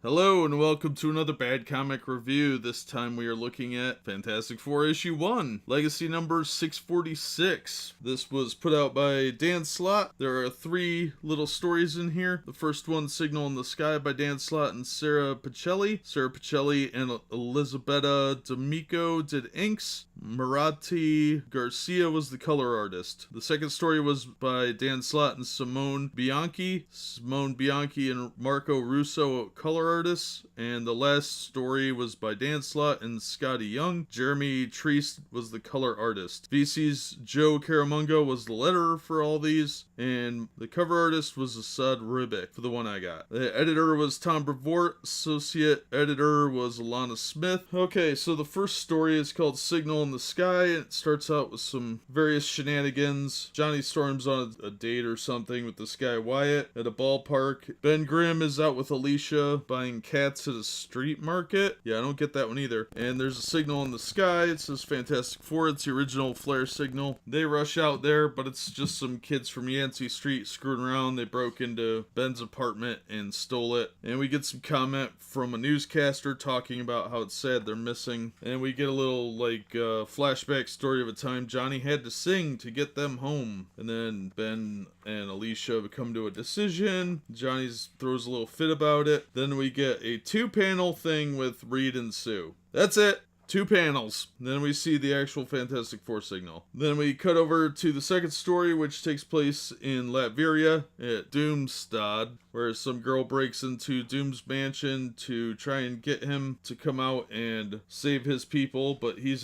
Hello and welcome to another Bad Comic Review. This time we are looking at Fantastic Four issue 1, legacy number 646. This was put out by Dan Slott. There are 3 little stories in here. The first one, Signal in the Sky by Dan Slott and Sarah Pichelli. Sarah Pichelli and Elisabetta D'Amico did inks. Marathi Garcia was the color artist. The second story was by Dan Slott and Simone Bianchi. Simone Bianchi and Marco Russo, color artists. And the last story was by Dan Slott and Scotty Young. Jeremy Treese was the color artist. VC's Joe Caramungo was the letterer for all these. And the cover artist was Asad Ribic for the one I got. The editor was Tom Brevoort. Associate editor was Alana Smith. Okay, so the first story is called Signal in the Sky. It starts out with some various shenanigans. Johnny Storm's on a date or something with this guy Wyatt at a ballpark. Ben Grimm is out with Alicia buying cats at a street market. Yeah, I don't get that one either. And there's a signal in the sky. It says Fantastic Four. It's the original flare signal. They rush out there, but it's just some kids from Yancey Street screwing around. They broke into Ben's apartment and stole it. And we get some comment from a newscaster talking about how it's sad they're missing. And we get a little flashback story of a time Johnny had to sing to get them home. And then Ben and Alicia come to a decision. Johnny throws a little fit about it. Then we get a 2-panel thing with Reed and Sue. That's it. 2 panels. Then we see the actual Fantastic Four signal. Then we cut over to the second story, which takes place in Latveria at Doomstad, where some girl breaks into Doom's mansion to try and get him to come out and save his people, but he's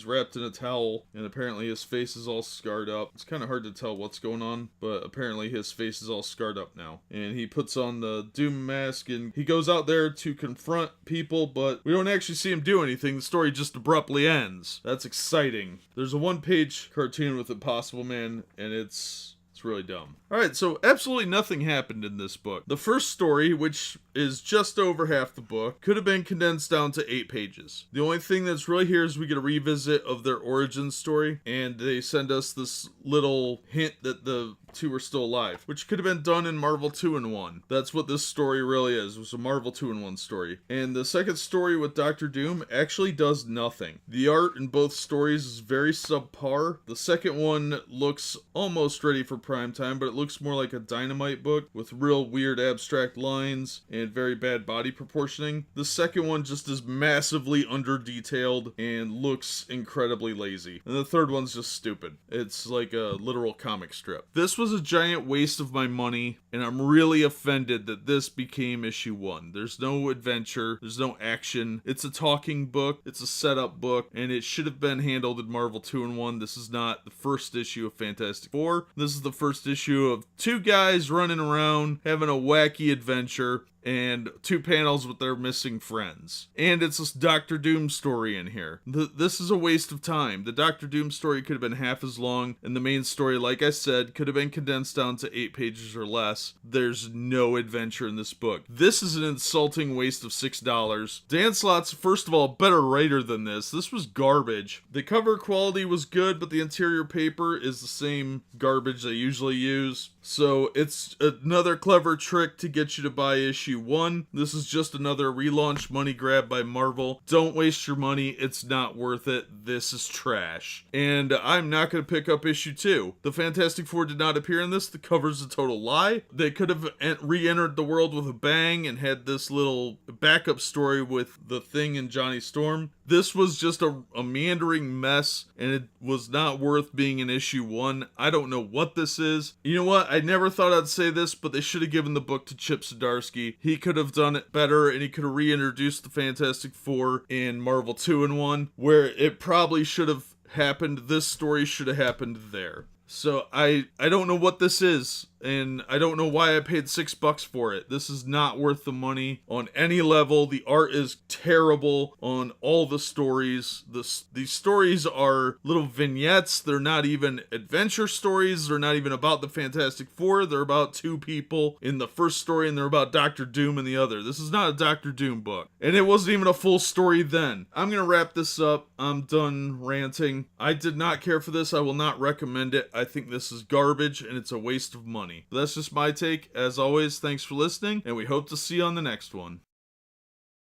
wrapped in a towel, and apparently his face is all scarred up. It's kind of hard to tell what's going on, but apparently his face is all scarred up now. And he puts on the Doom mask, and he goes out there to confront people, but we don't actually see him do anything. The story just abruptly ends. That's exciting. There's a 1-page cartoon with Impossible Man, and it's really dumb. Alright, so absolutely nothing happened in this book. The first story, which is just over half the book, could have been condensed down to 8 pages. The only thing that's really here is we get a revisit of their origin story, and they send us this little hint that the 2 are still alive, which could have been done in Marvel 2-in-1. That's what this story really is. It was a Marvel 2-in-1 story. And the second story with Dr. Doom actually does nothing. The art in both stories is very subpar. The second one looks almost ready for prime time, but it looks more like a Dynamite book with real weird abstract lines and very bad body proportioning. The second one just is massively under-detailed and looks incredibly lazy. And the third one's just stupid. It's like a literal comic strip. This was a giant waste of my money, and I'm really offended that this became issue 1. There's no adventure, there's no action. It's a talking book, it's a setup book, and it should have been handled in Marvel 2-in-1. This is not the first issue of Fantastic Four. This is the first issue of 2 guys running around, having a wacky adventure, and 2 panels with their missing friends. And it's this Dr. Doom story in here. This is a waste of time. The Dr. Doom story could have been half as long, and the main story, like I said, could have been condensed down to 8 pages or less. There's no adventure in this book. This is an insulting waste of $6. Dan Slott's, first of all, a better writer than this. This was garbage. The cover quality was good, but the interior paper is the same garbage they usually use. So it's another clever trick to get you to buy issue 1. This is just another relaunch money grab by Marvel. Don't waste your money. It's not worth it. This is trash. And I'm not going to pick up issue 2. The Fantastic Four did not appear in this. The cover's a total lie. They could have re-entered the world with a bang and had this little backup story with the Thing and Johnny Storm. This was just a meandering mess, and it was not worth being in issue 1. I don't know what this is. You know what? I never thought I'd say this, but they should have given the book to Chip Zdarsky. He could have done it better, and he could have reintroduced the Fantastic Four in Marvel 2-in-1, where it probably should have happened. This story should have happened there. So I don't know what this is, and I don't know why I paid $6 for it. This is not worth the money on any level. The art is terrible on all the stories. These stories are little vignettes. They're not even adventure stories. They're not even about the Fantastic Four. They're about 2 people in the first story, and they're about Dr. Doom in the other. This is not a Dr. Doom book, and it wasn't even a full story then. I'm gonna wrap this up. I'm done ranting. I did not care for this. I will not recommend it. I think this is garbage, and it's a waste of money. money. But that's just my take. As always, thanks for listening, and we hope to see you on the next one.